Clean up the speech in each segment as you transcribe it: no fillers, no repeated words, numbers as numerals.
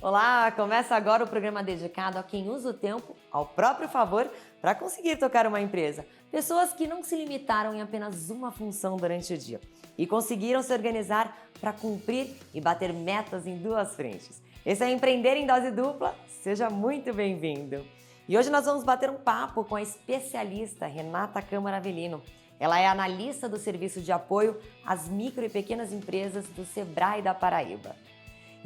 Olá, começa agora o programa dedicado a quem usa o tempo ao próprio favor para conseguir tocar uma empresa. Pessoas que não se limitaram em apenas uma função durante o dia e conseguiram se organizar para cumprir e bater metas em duas frentes. Esse é Empreender em Dose Dupla, seja muito bem-vindo. E hoje nós vamos bater um papo com a especialista Renata Câmara Avelino. Ela é analista do Serviço de Apoio às Micro e Pequenas Empresas do Sebrae da Paraíba.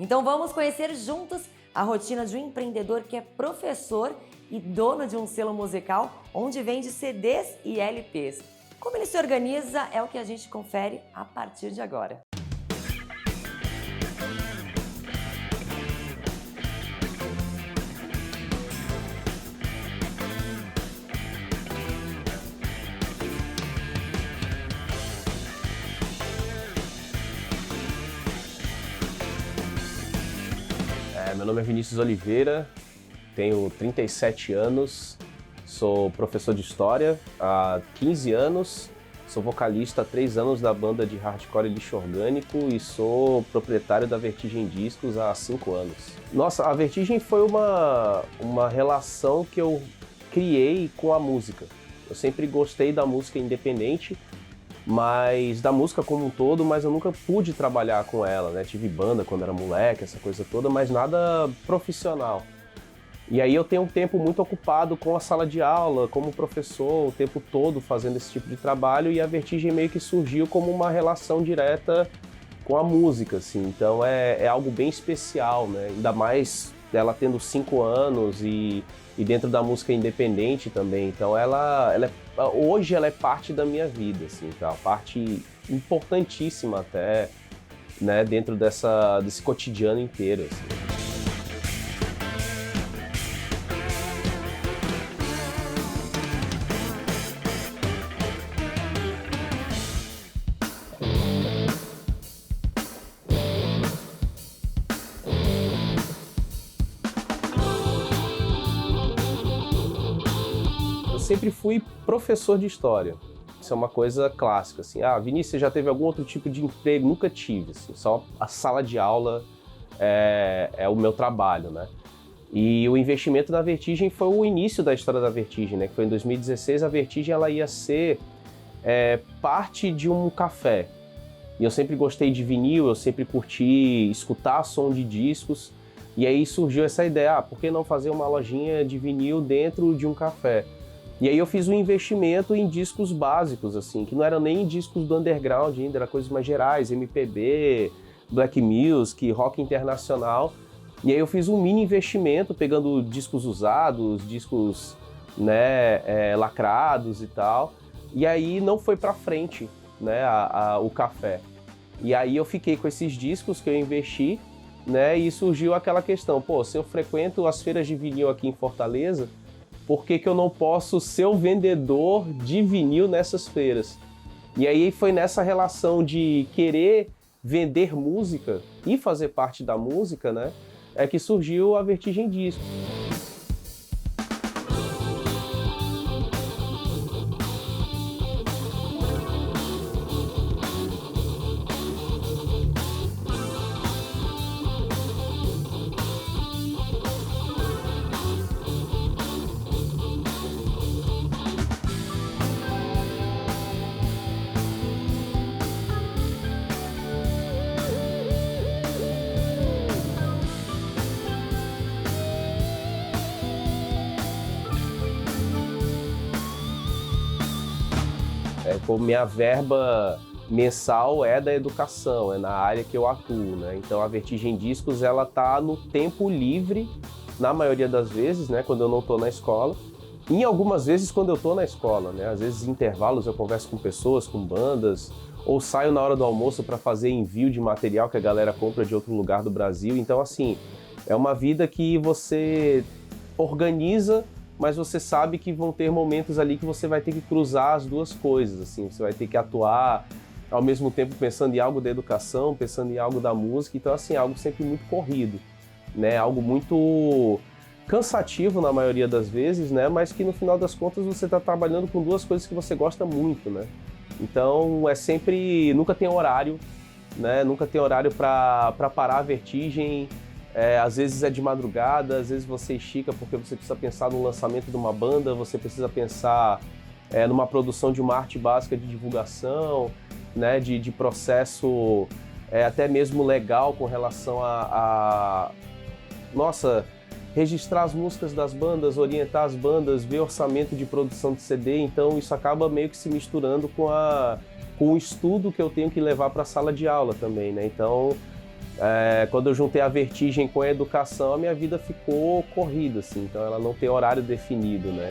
Então vamos conhecer juntos a rotina de um empreendedor que é professor e dono de um selo musical onde vende CDs e LPs. Como ele se organiza é o que a gente confere a partir de agora. Meu nome é Vinícius Oliveira, tenho 37 anos, sou professor de História há 15 anos, sou vocalista há 3 anos da banda de hardcore Lixo Orgânico e sou proprietário da Vertigem Discos há 5 anos. Nossa, a Vertigem foi uma relação que eu criei com a música. Eu sempre gostei da música independente, mas da música como um todo, mas eu nunca pude trabalhar com ela, né? Tive banda quando era moleque, essa coisa toda, mas nada profissional. E aí eu tenho um tempo muito ocupado com a sala de aula, como professor, o tempo todo fazendo esse tipo de trabalho, e a Vertigem meio que surgiu como uma relação direta com a música, assim. Então é algo bem especial, né? Ainda mais ela tendo 5 anos e dentro da música independente também. Então hoje ela é parte da minha vida, assim, tá? Parte importantíssima até, né, dentro desse cotidiano inteiro, assim. Sempre fui professor de história. Isso é uma coisa clássica, assim. Vinícius, você já teve algum outro tipo de emprego? Nunca tive, assim. Só a sala de aula é o meu trabalho, né? E o investimento da Vertigem foi o início da história da Vertigem, né? Que foi em 2016, a Vertigem ela ia ser parte de um café. E eu sempre gostei de vinil, eu sempre curti escutar som de discos. E aí surgiu essa ideia, por que não fazer uma lojinha de vinil dentro de um café? E aí eu fiz um investimento em discos básicos, assim, que não eram nem discos do underground ainda, eram coisas mais gerais, MPB, black music, rock internacional. E aí eu fiz um mini investimento, pegando discos usados, discos, né, lacrados e tal. E aí não foi pra frente, né, o café. E aí eu fiquei com esses discos que eu investi, né, e surgiu aquela questão, se eu frequento as feiras de vinil aqui em Fortaleza, por que eu não posso ser o vendedor de vinil nessas feiras? E aí foi nessa relação de querer vender música e fazer parte da música, né, que surgiu a Vertigem Discos. Minha verba mensal é da educação, é na área que eu atuo, né? Então a Vertigem Discos ela tá no tempo livre, na maioria das vezes, né? Quando eu não estou na escola. E em algumas vezes quando eu estou na escola, né? Às vezes em intervalos eu converso com pessoas, com bandas, ou saio na hora do almoço para fazer envio de material que a galera compra de outro lugar do Brasil. Então assim, é uma vida que você organiza, mas você sabe que vão ter momentos ali que você vai ter que cruzar as duas coisas, assim, você vai ter que atuar ao mesmo tempo pensando em algo da educação, pensando em algo da música, então assim, algo sempre muito corrido, né, algo muito cansativo na maioria das vezes, né, mas que no final das contas você está trabalhando com duas coisas que você gosta muito, né, então é sempre, nunca tem horário, né, nunca tem horário para parar a Vertigem, Às vezes é de madrugada, às vezes você estica porque você precisa pensar no lançamento de uma banda, você precisa pensar numa produção de uma arte básica de divulgação, né, de processo até mesmo legal com relação nossa, registrar as músicas das bandas, orientar as bandas, ver orçamento de produção de CD, então isso acaba meio que se misturando com o estudo que eu tenho que levar para a sala de aula também, né? Então, quando eu juntei a vertigem com a educação, a minha vida ficou corrida, assim, então ela não tem horário definido, né?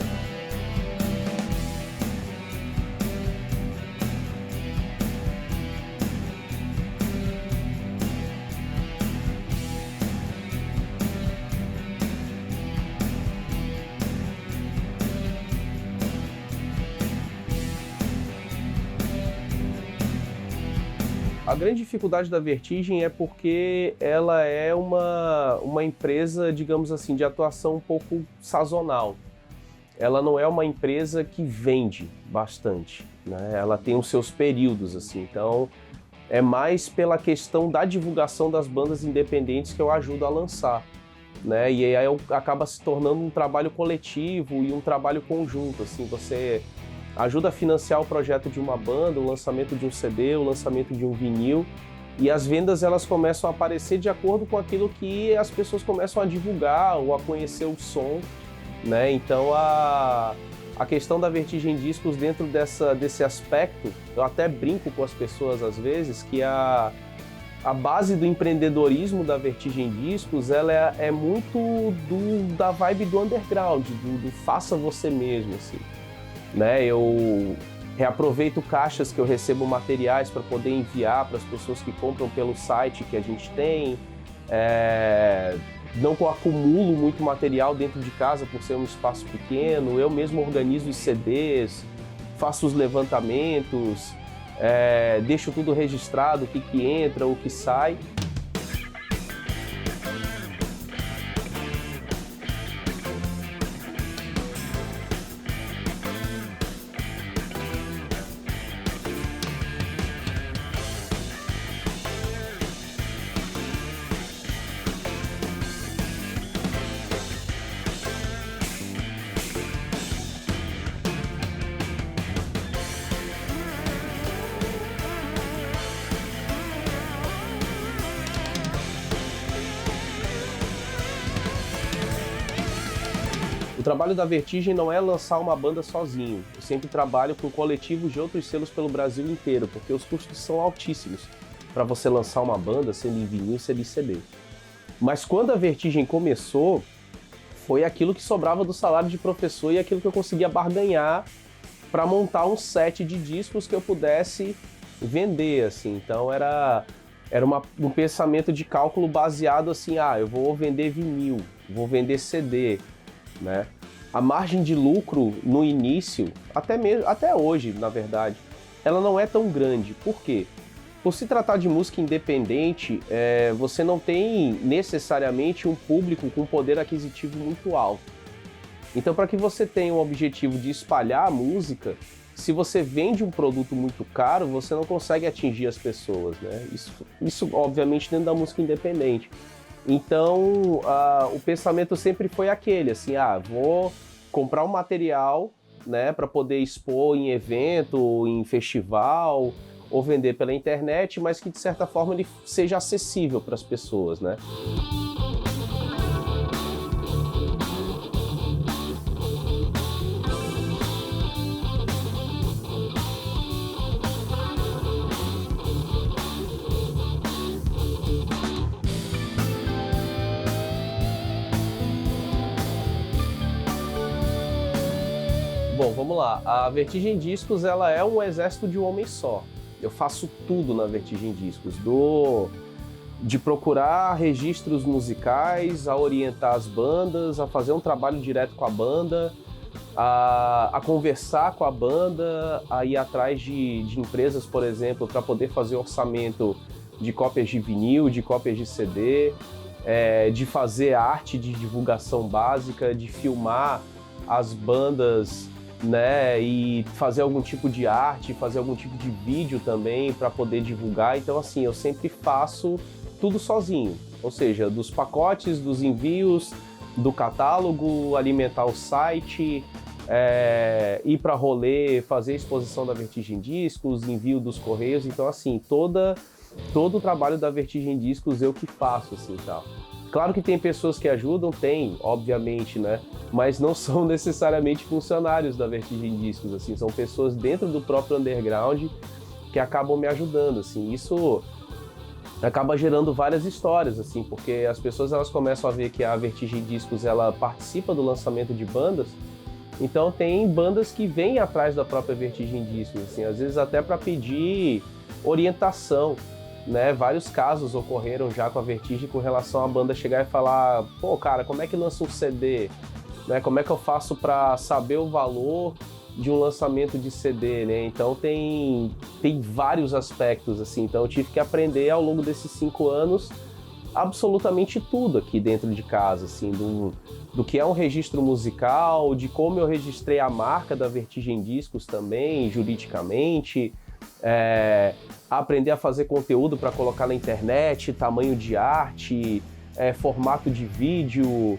A grande dificuldade da Vertigem é porque ela é uma empresa, digamos assim, de atuação um pouco sazonal. Ela não é uma empresa que vende bastante, né? Ela tem os seus períodos, assim, então é mais pela questão da divulgação das bandas independentes que eu ajudo a lançar, né? E aí acaba se tornando um trabalho coletivo e um trabalho conjunto, assim, você ajuda a financiar o projeto de uma banda, o lançamento de um CD, o lançamento de um vinil, e as vendas elas começam a aparecer de acordo com aquilo que as pessoas começam a divulgar ou a conhecer o som, né? Então a questão da Vertigem Discos dentro desse aspecto, eu até brinco com as pessoas às vezes que a base do empreendedorismo da Vertigem Discos ela é muito da vibe do underground, do faça você mesmo, assim. Né? Eu reaproveito caixas que eu recebo materiais para poder enviar para as pessoas que compram pelo site que a gente tem. Não acumulo muito material dentro de casa por ser um espaço pequeno. Eu mesmo organizo os CDs, faço os levantamentos, deixo tudo registrado, o que entra, o que sai. O trabalho da Vertigem não é lançar uma banda sozinho. Eu sempre trabalho com coletivos de outros selos pelo Brasil inteiro, porque os custos são altíssimos para você lançar uma banda, sendo em vinil, sendo em CD. Mas quando a Vertigem começou, foi aquilo que sobrava do salário de professor e aquilo que eu conseguia barganhar para montar um set de discos que eu pudesse vender, assim. Então era um pensamento de cálculo baseado assim, eu vou vender vinil, vou vender CD, né? A margem de lucro no início, até hoje, na verdade, ela não é tão grande. Por quê? Por se tratar de música independente, você não tem necessariamente um público com poder aquisitivo muito alto. Então, para que você tenha um objetivo de espalhar a música, se você vende um produto muito caro, você não consegue atingir as pessoas, né? Isso obviamente, dentro da música independente. Então, o pensamento sempre foi aquele, assim, vou comprar um material, né, para poder expor em evento, em festival, ou vender pela internet, mas que de certa forma ele seja acessível para as pessoas, né? Bom, vamos lá. A Vertigem Discos ela é um exército de um homem só. Eu faço tudo na Vertigem Discos, de procurar registros musicais, a orientar as bandas, a fazer um trabalho direto com a banda, a conversar com a banda, a ir atrás de empresas, por exemplo, para poder fazer orçamento de cópias de vinil, de cópias de CD, de fazer arte de divulgação básica, de filmar as bandas, né, e fazer algum tipo de arte, fazer algum tipo de vídeo também para poder divulgar. Então, assim, eu sempre faço tudo sozinho. Ou seja, dos pacotes, dos envios, do catálogo, alimentar o site, ir para rolê, fazer a exposição da Vertigem Discos, envio dos correios. Então, assim, todo o trabalho da Vertigem Discos eu que faço, assim, tal. Claro que tem pessoas que ajudam, tem, obviamente, né? Mas não são necessariamente funcionários da Vertigem Discos, assim, são pessoas dentro do próprio underground que acabam me ajudando, assim. Isso acaba gerando várias histórias, assim, porque as pessoas elas começam a ver que a Vertigem Discos ela participa do lançamento de bandas. Então tem bandas que vêm atrás da própria Vertigem Discos, assim, às vezes até para pedir orientação, né? Vários casos ocorreram já com a Vertigem com relação à banda chegar e falar: pô, cara, como é que lança um CD? Né? Como é que eu faço para saber o valor de um lançamento de CD, né? Então tem vários aspectos, assim. Então eu tive que aprender ao longo desses 5 anos absolutamente tudo aqui dentro de casa, assim, do que é um registro musical, de como eu registrei a marca da Vertigem Discos também, juridicamente, aprender a fazer conteúdo para colocar na internet, tamanho de arte, formato de vídeo,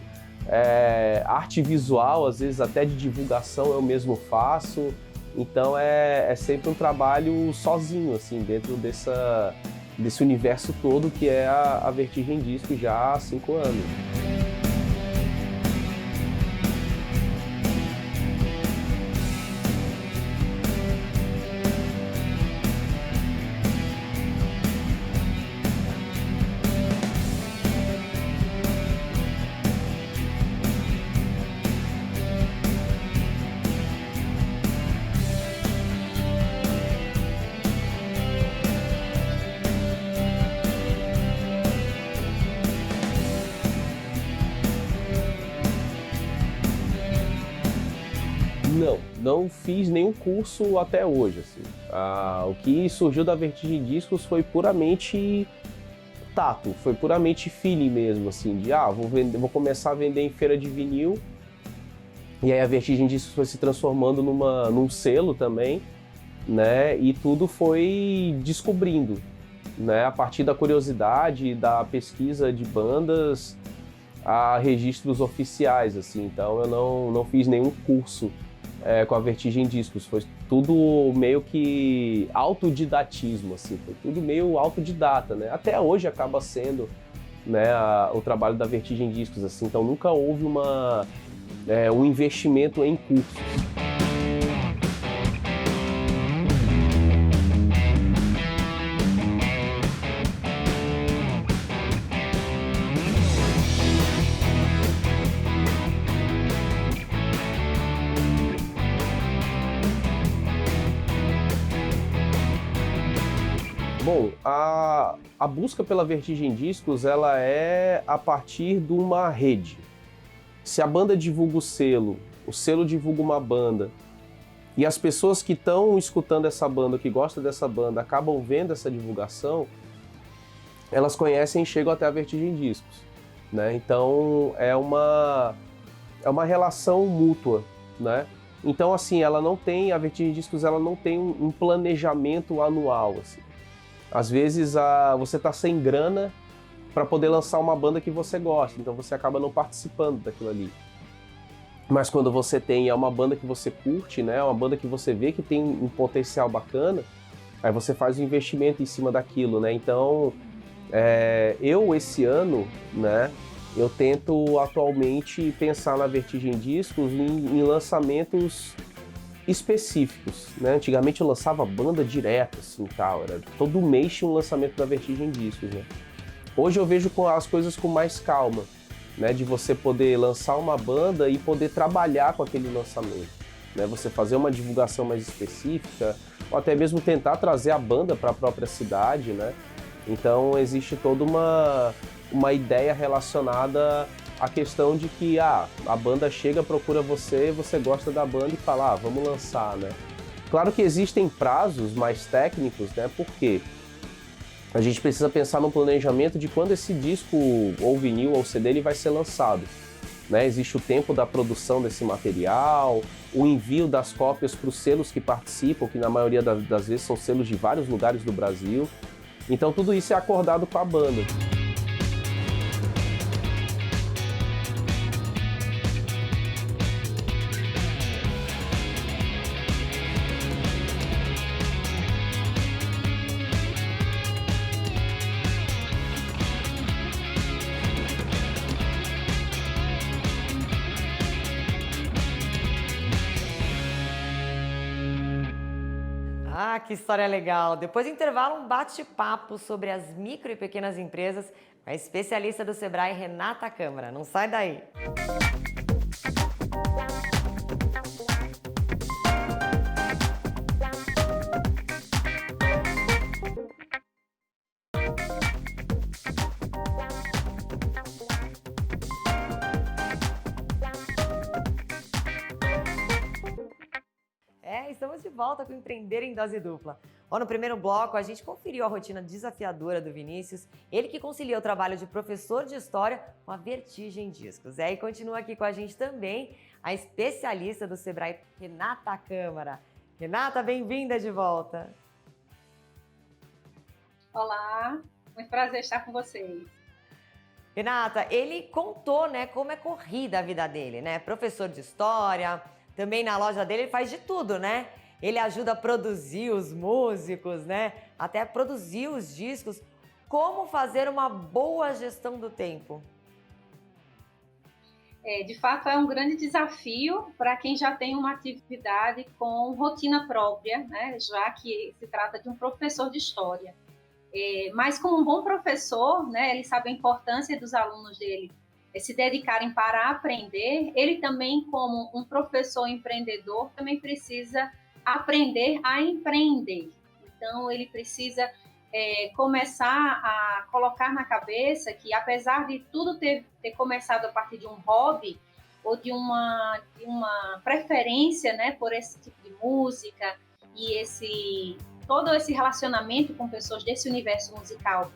arte visual, às vezes até de divulgação eu mesmo faço. Então é sempre um trabalho sozinho, assim, dentro desse universo todo que é a Vertigem Discos já há 5 anos. Não fiz nenhum curso até hoje, assim. O que surgiu da Vertigem Discos foi puramente tato, foi puramente feeling mesmo, assim, de vou começar a vender em feira de vinil. E aí a Vertigem Discos foi se transformando num selo também, né? E tudo foi descobrindo, né? A partir da curiosidade, da pesquisa de bandas a registros oficiais, assim. Então eu não fiz nenhum curso com a Vertigem Discos, foi tudo meio que autodidatismo, assim, foi tudo meio autodidata, né? Até hoje acaba sendo, né, o trabalho da Vertigem Discos, assim, então nunca houve um investimento em cursos. Bom, a busca pela Vertigem Discos, ela é a partir de uma rede. Se a banda divulga o selo divulga uma banda, e as pessoas que estão escutando essa banda, que gostam dessa banda, acabam vendo essa divulgação, elas conhecem e chegam até a Vertigem Discos, né? Então é uma relação mútua, né? Então, assim, a Vertigem Discos ela não tem um planejamento anual, assim. Às vezes você está sem grana para poder lançar uma banda que você gosta, então você acaba não participando daquilo ali. Mas quando você tem uma banda que você curte, né, uma banda que você vê que tem um potencial bacana, aí você faz um investimento em cima daquilo, né? Então, esse ano, né, eu tento atualmente pensar na Vertigem Discos em lançamentos específicos, né? Antigamente eu lançava banda direto, assim, tal, era todo mês tinha um lançamento da Vertigem Discos, né? Hoje eu vejo as coisas com mais calma, né? De você poder lançar uma banda e poder trabalhar com aquele lançamento, né? Você fazer uma divulgação mais específica, ou até mesmo tentar trazer a banda para a própria cidade, né? Então existe toda uma ideia relacionada a questão de que a banda chega, procura você gosta da banda e fala, vamos lançar, né? Claro que existem prazos mais técnicos, né? Porque a gente precisa pensar no planejamento de quando esse disco, ou vinil, ou CD, ele vai ser lançado, né? Existe o tempo da produção desse material, o envio das cópias para os selos que participam, que na maioria das vezes são selos de vários lugares do Brasil. Então tudo isso é acordado com a banda. Ah, que história legal! Depois do intervalo, um bate-papo sobre as micro e pequenas empresas com a especialista do Sebrae, Renata Câmara. Não sai daí! Estamos de volta com Empreender em Dose Dupla. No primeiro bloco, a gente conferiu a rotina desafiadora do Vinícius, ele que concilia o trabalho de professor de História com a Vertigem Discos. E continua aqui com a gente também a especialista do Sebrae, Renata Câmara. Renata, bem-vinda de volta. Olá, muito prazer estar com vocês. Renata, ele contou, como é corrida a vida dele, Professor de História. Também na loja dele ele faz de tudo, Ele ajuda a produzir os músicos, Até produzir os discos. Como fazer uma boa gestão do tempo? De fato, é um grande desafio para quem já tem uma atividade com rotina própria, já que se trata de um professor de história. Mas como um bom professor, ele sabe a importância dos alunos dele se dedicarem para aprender. Ele também, como um professor empreendedor, também precisa aprender a empreender. Então, ele precisa começar a colocar na cabeça que, apesar de tudo ter começado a partir de um hobby ou de uma preferência, por esse tipo de música e todo esse relacionamento com pessoas desse universo musical,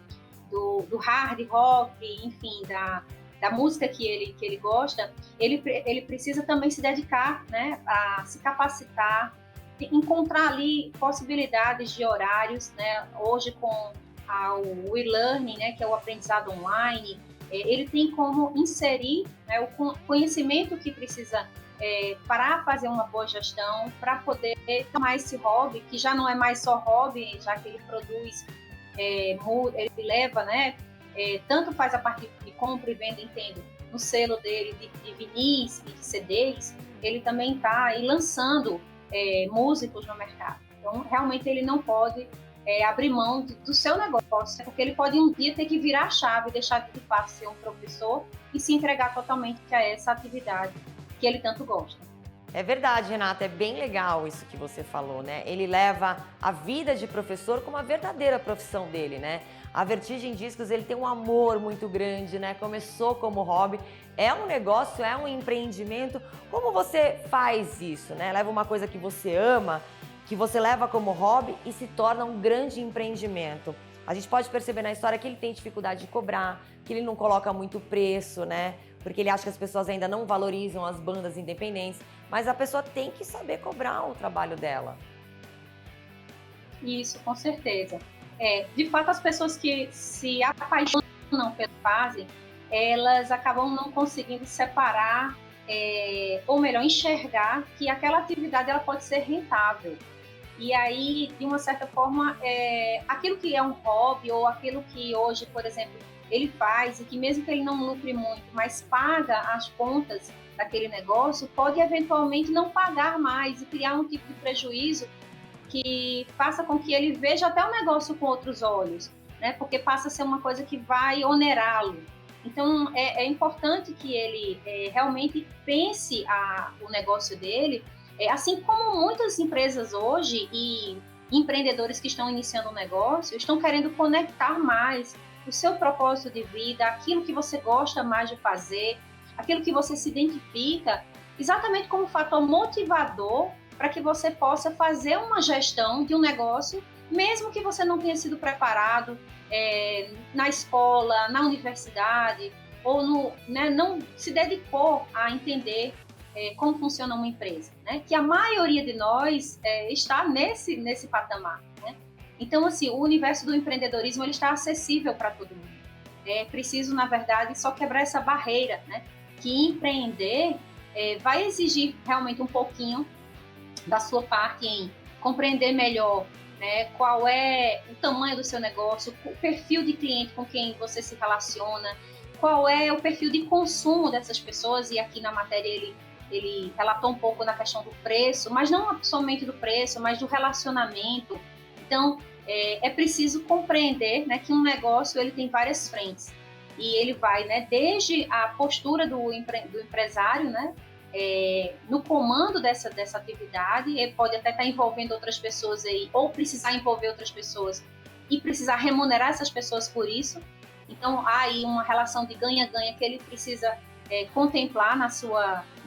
do hard rock, enfim, da música que ele gosta, ele precisa também se dedicar, a se capacitar, encontrar ali possibilidades de horários, Hoje com o e-learning, que é o aprendizado online, ele tem como inserir o conhecimento que precisa para fazer uma boa gestão, para poder tomar esse hobby, que já não é mais só hobby, já que ele produz, ele leva, tanto faz a parte de compra e venda, entendo, no selo dele de vinis e de CDs, ele também está aí lançando músicos no mercado. Então, realmente, ele não pode abrir mão do seu negócio, porque ele pode um dia ter que virar a chave, deixar de fato ser um professor e se entregar totalmente a essa atividade que ele tanto gosta. É verdade, Renata, é bem legal isso que você falou, Ele leva a vida de professor como a verdadeira profissão dele, A Vertigem Discos, ele tem um amor muito grande, Começou como hobby, é um negócio, é um empreendimento. Como você faz isso, Leva uma coisa que você ama, que você leva como hobby e se torna um grande empreendimento. A gente pode perceber na história que ele tem dificuldade de cobrar, que ele não coloca muito preço, Porque ele acha que as pessoas ainda não valorizam as bandas independentes, mas a pessoa tem que saber cobrar o trabalho dela. Isso, com certeza. De fato, as pessoas que se apaixonam pela fase, elas acabam não conseguindo separar, ou melhor, enxergar que aquela atividade ela pode ser rentável. E aí, de uma certa forma, aquilo que é um hobby ou aquilo que hoje, por exemplo, ele faz e que mesmo que ele não lucre muito, mas paga as contas daquele negócio, pode eventualmente não pagar mais e criar um tipo de prejuízo que faça com que ele veja até o negócio com outros olhos, Porque passa a ser uma coisa que vai onerá-lo. Então, é importante que ele realmente pense o negócio dele, assim como muitas empresas hoje e empreendedores que estão iniciando um negócio estão querendo conectar mais o seu propósito de vida, aquilo que você gosta mais de fazer, aquilo que você se identifica, exatamente como fator motivador para que você possa fazer uma gestão de um negócio, mesmo que você não tenha sido preparado na escola, na universidade, ou não se dedicou a entender como funciona uma empresa, Que a maioria de nós está nesse patamar, Então, assim, o universo do empreendedorismo ele está acessível para todo mundo. É preciso, na verdade, só quebrar essa barreira, Que empreender vai exigir realmente um pouquinho da sua parte em compreender melhor qual é o tamanho do seu negócio, o perfil de cliente com quem você se relaciona, qual é o perfil de consumo dessas pessoas, e aqui na matéria ele relatou um pouco na questão do preço, mas não somente do preço, mas do relacionamento. Então, é preciso compreender, né, que um negócio ele tem várias frentes. E ele vai, né, desde a postura do empresário, né, no comando dessa atividade, ele pode até estar envolvendo outras pessoas aí, ou precisar envolver outras pessoas e precisar remunerar essas pessoas por isso. Então, há aí uma relação de ganha-ganha que ele precisa contemplar no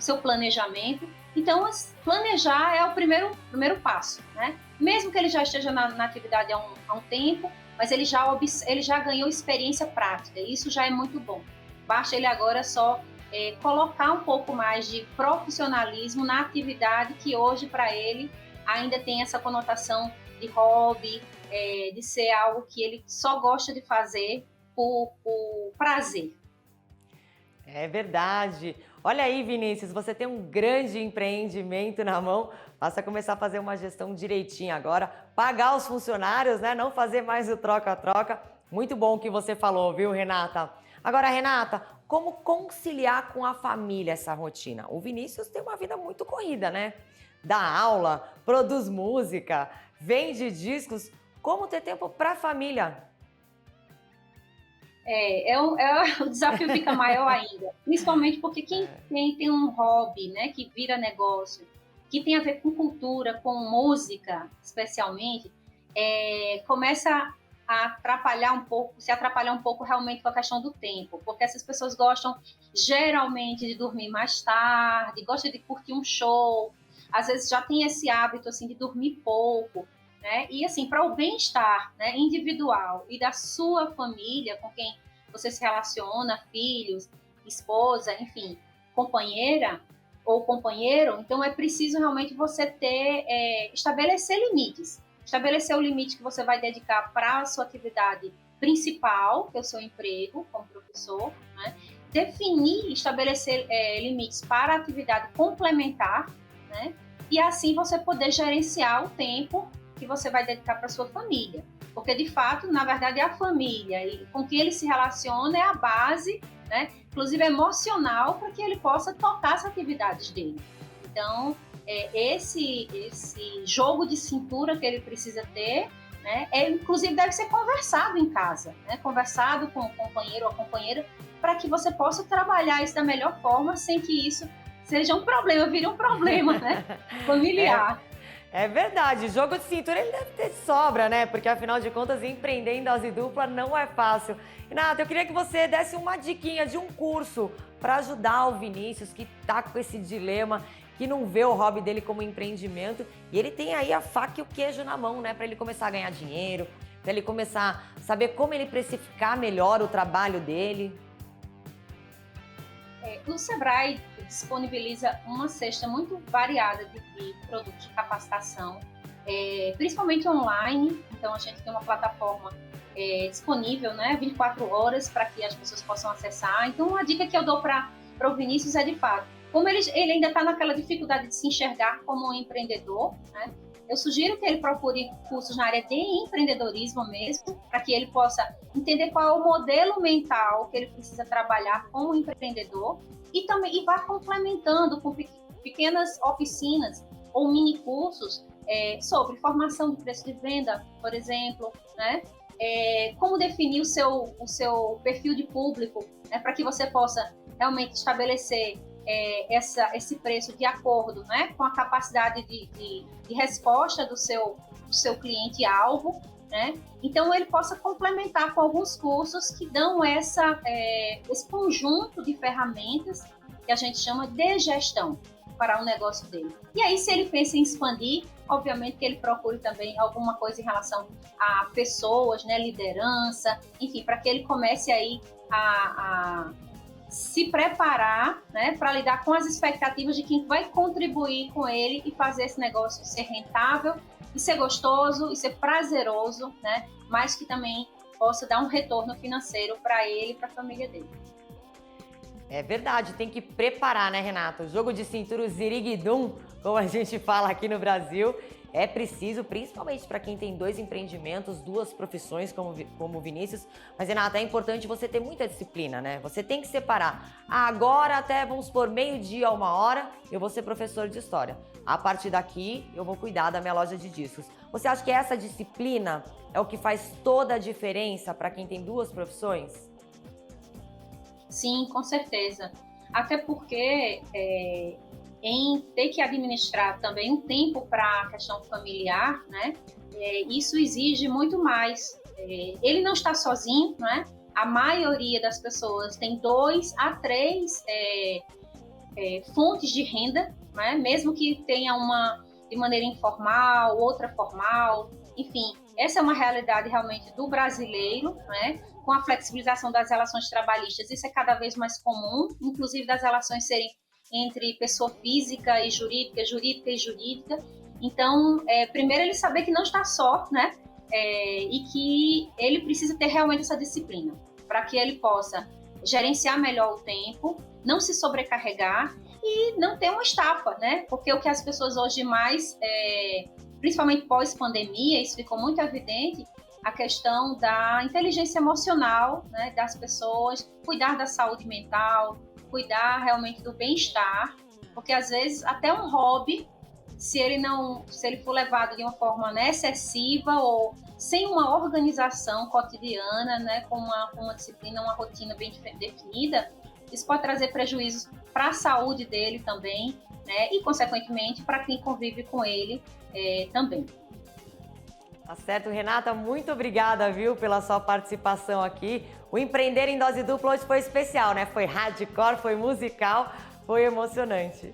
seu planejamento. Então, planejar é o primeiro passo, né? Mesmo que ele já esteja na atividade há um tempo, mas ele já ganhou experiência prática, e isso já é muito bom. Basta ele agora só colocar um pouco mais de profissionalismo na atividade que hoje, para ele, ainda tem essa conotação de hobby, de ser algo que ele só gosta de fazer por prazer. É verdade. Olha aí, Vinícius, você tem um grande empreendimento na mão. Basta começar a fazer uma gestão direitinho agora, pagar os funcionários, né? Não fazer mais o troca-troca. Muito bom o que você falou, viu, Renata? Agora, Renata, como conciliar com a família essa rotina? O Vinícius tem uma vida muito corrida, né? Dá aula, produz música, vende discos. Como ter tempo para a família? O desafio fica maior ainda, principalmente porque quem tem um hobby, né, que vira negócio, que tem a ver com cultura, com música, especialmente, começa a se atrapalhar um pouco realmente com a questão do tempo, porque essas pessoas gostam geralmente de dormir mais tarde, gostam de curtir um show, às vezes já tem esse hábito assim de dormir pouco, né? E assim, para o bem-estar, né, individual e da sua família, com quem você se relaciona, filhos, esposa, enfim, companheira ou companheiro, então é preciso realmente você estabelecer limites. Estabelecer o limite que você vai dedicar para a sua atividade principal, que é o seu emprego como professor, né? Definir, estabelecer limites para a atividade complementar, né? E assim você poder gerenciar o tempo que você vai dedicar para sua família. Porque, de fato, na verdade, é a família e com quem ele se relaciona é a base, né, inclusive emocional, para que ele possa tocar as atividades dele. Então, esse jogo de cintura que ele precisa ter, né, inclusive deve ser conversado em casa, né, conversado com o companheiro ou a companheira, para que você possa trabalhar isso da melhor forma, sem que isso seja um problema, vire um problema, né, familiar. É verdade, jogo de cintura ele deve ter de sobra, né? Porque afinal de contas, empreender em dose dupla não é fácil. Renata, eu queria que você desse uma diquinha de um curso para ajudar o Vinícius, que tá com esse dilema, que não vê o hobby dele como empreendimento. E ele tem aí a faca e o queijo na mão, né? Para ele começar a ganhar dinheiro, para ele começar a saber como ele precificar melhor o trabalho dele. O Sebrae disponibiliza uma cesta muito variada de produtos de capacitação, principalmente online. Então, a gente tem uma plataforma disponível, né, 24 horas para que as pessoas possam acessar. Então, a dica que eu dou para o Vinícius é, de fato, como ele ainda está naquela dificuldade de se enxergar como um empreendedor, né, eu sugiro que ele procure cursos na área de empreendedorismo mesmo, para que ele possa entender qual é o modelo mental que ele precisa trabalhar como empreendedor e vá complementando com pequenas oficinas ou mini cursos sobre formação de preço de venda, por exemplo, né? Como definir o seu perfil de público, né? Para que você possa realmente estabelecer esse preço de acordo, né, com a capacidade de resposta do seu cliente-alvo, né? Então, ele possa complementar com alguns cursos que dão esse conjunto de ferramentas que a gente chama de gestão para o negócio dele. E aí, se ele pensa em expandir, obviamente que ele procure também alguma coisa em relação a pessoas, né, liderança, enfim, para que ele comece aí a se preparar, né, para lidar com as expectativas de quem vai contribuir com ele e fazer esse negócio ser rentável e ser gostoso e ser prazeroso, né, mas que também possa dar um retorno financeiro para ele e para a família dele. É verdade, tem que preparar, né, Renata? O jogo de cintura, o ziriguidum, como a gente fala aqui no Brasil. É preciso, principalmente para quem tem 2 empreendimentos, 2 profissões, como o Vinícius. Mas, Renata, é importante você ter muita disciplina, né? Você tem que separar. Agora, até, vamos supor, meio-dia a 1h, eu vou ser professor de história. A partir daqui, eu vou cuidar da minha loja de discos. Você acha que essa disciplina é o que faz toda a diferença para quem tem 2 profissões? Sim, com certeza. Até porque em ter que administrar também um tempo para a questão familiar, né? Isso exige muito mais. Ele não está sozinho, né? A maioria das pessoas tem 2 a 3 fontes de renda, né? Mesmo que tenha uma de maneira informal, outra formal, enfim, essa é uma realidade realmente do brasileiro, né? Com a flexibilização das relações trabalhistas, isso é cada vez mais comum, inclusive das relações serem entre pessoa física e jurídica, jurídica e jurídica. Então, primeiro ele saber que não está só, né? E que ele precisa ter realmente essa disciplina, para que ele possa gerenciar melhor o tempo, não se sobrecarregar e não ter uma estafa, né? Porque o que as pessoas hoje mais, principalmente pós-pandemia, isso ficou muito evidente, a questão da inteligência emocional, né, das pessoas, cuidar da saúde mental, cuidar realmente do bem-estar, porque às vezes até um hobby, se ele for levado de uma forma, né, excessiva ou sem uma organização cotidiana, né, com uma disciplina, uma rotina bem definida, isso pode trazer prejuízos para a saúde dele também, né, e consequentemente para quem convive com ele também. Tá certo, Renata, muito obrigada, viu, pela sua participação aqui. O Empreender em Dose Dupla hoje foi especial, né? Foi hardcore, foi musical, foi emocionante.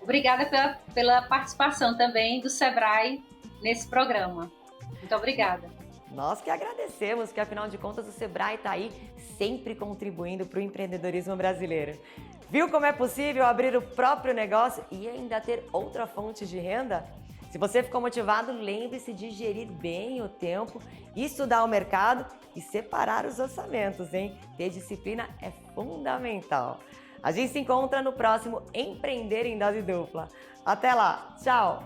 Obrigada pela participação também do Sebrae nesse programa. Muito obrigada. Nós que agradecemos, que afinal de contas o Sebrae está aí sempre contribuindo para o empreendedorismo brasileiro. Viu como é possível abrir o próprio negócio e ainda ter outra fonte de renda? Se você ficou motivado, lembre-se de gerir bem o tempo, estudar o mercado e separar os orçamentos, hein? Ter disciplina é fundamental. A gente se encontra no próximo Empreender em Dose Dupla. Até lá, tchau!